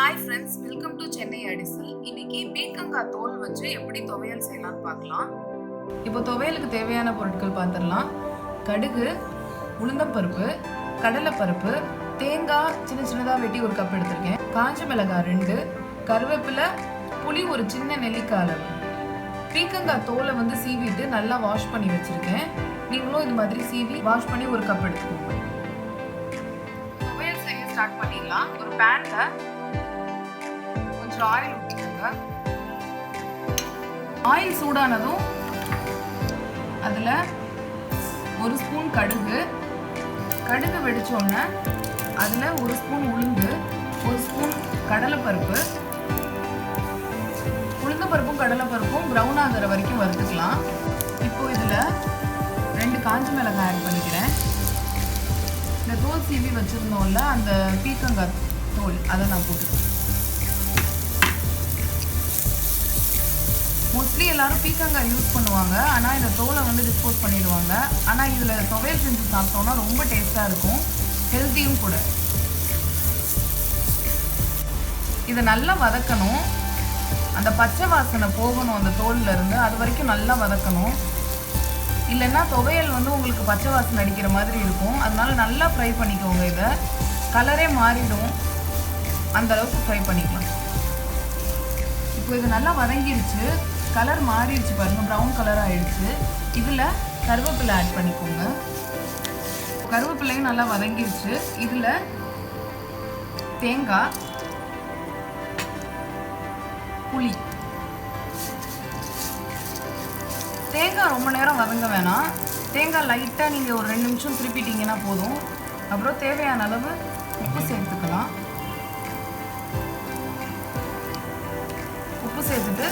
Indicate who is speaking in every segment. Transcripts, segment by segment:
Speaker 1: Hi friends, welcome to Chennai Adisil. இன்னைக்கு பீர்க்கங்காய் தோல் வச்சு எப்படி துவையல் செய்யலாம்னு பார்க்கலாம். இப்போ துவையலுக்கு தேவையான பொருட்கள் பார்த்துடலாம். கடுகு, உளுந்தம்பருப்பு, கடலைப்பருப்பு, தேங்காய் சின்ன சின்னதாக வெட்டி ஒரு கப் எடுத்திருக்கேன், காஞ்ச மிளகாய் 2, கருவேப்பிலை, புளி ஒரு சின்ன நெல்லிக்காய் அளவு. பீர்க்கங்காய் தோலை வந்து சீவிட்டு நல்லா வாஷ் பண்ணி வச்சுருக்கேன். நீங்களும் இது மாதிரி சீவி வாஷ் பண்ணி ஒரு கப் எடுத்துக்கோங்க. துவையல் செய்ய ஸ்டார்ட் பண்ணிடலாம். ஒரு பேனில் கொஞ்சம் ஆயில் ஊற்றிக்கோங்க. ஆயில் சூடானதும் அதில் ஒரு ஸ்பூன் கடுகு வெடிச்சோடனே அதில் ஒரு ஸ்பூன் உளுந்து, ஒரு ஸ்பூன் கடலைப்பருப்பு. உளுந்தப்பருப்பும் கடலைப்பருப்பும் ப்ரௌன் ஆகிற வரைக்கும் வறுத்துக்கலாம். இப்போ இதில் 2 காஞ்ச மிளகாய் ஆட் பண்ணிக்கிறேன். இந்த தோல் சீவி வச்சுருந்தோம்ல அந்த பீர்க்கங்காய் தோல், அதை நான் போட்டுக்கிறேன். மோஸ்ட்லி எல்லாரும் பீர்க்கங்காய் யூஸ் பண்ணுவாங்க, ஆனால் இந்த தோலை வந்து டிஸ்போஸ் பண்ணிடுவாங்க. ஆனால் இதில் துவையல் செஞ்சு சாப்பிட்டோன்னா ரொம்ப டேஸ்ட்டாக இருக்கும், ஹெல்த்தியும் கூட. இதை நல்லா வதக்கணும், அந்த பச்சை வாசனை போகணும் அந்த தோலில் இருந்து, அது வரைக்கும் நல்லா வதக்கணும். இல்லைன்னா துவையல் வந்து உங்களுக்கு பச்சை வாசனை அடிக்கிற மாதிரி இருக்கும். அதனால நல்லா ஃப்ரை பண்ணிக்கோங்க. இதை கலரே மாறிடும், அந்த அளவுக்கு ஃப்ரை பண்ணிக்கலாம். இப்போ இது நல்லா வதங்கிருச்சு, கலர் மாறிடுச்சு பாருங்கள், ப்ரௌன் கலர் ஆகிடுச்சு. இதில் கருவேப்பிலை ஆட் பண்ணிக்கோங்க. கருவேப்பிலையும் நல்லா வதங்கிருச்சு. இதில் தேங்காய், புளி. தேங்காய் ரொம்ப நேரம் வதங்க வேணாம், தேங்காய் லைட்டாக நீங்கள் ஒரு 2 நிமிஷம் திருப்பிட்டீங்கன்னா போதும். அப்புறம் தேவையான அளவு உப்பு சேர்த்துக்கலாம். உப்பு சேர்த்துட்டு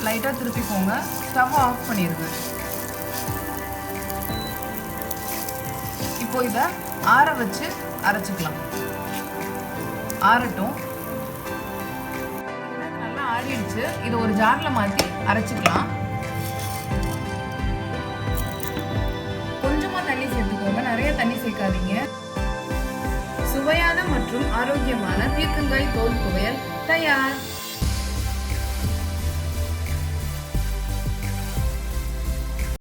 Speaker 1: லைட்டாக திருப்பிக்கோங்க. ஸ்டவ் ஆஃப் பண்ணிடுங்க. இப்போ இதை ஆற வச்சு அரைச்சிக்கலாம். ஆறட்டும். நல்லா ஆறிடுச்சு. இதை ஒரு ஜாரில் மாற்றி அரைச்சிக்கலாம். கொஞ்சமாக தண்ணி சேர்த்துக்கோங்க, நிறைய தண்ணி சேர்க்காதீங்க. சுவையான மற்றும் ஆரோக்கியமான பீர்க்கங்காய் தோல் துவையல் தயார்.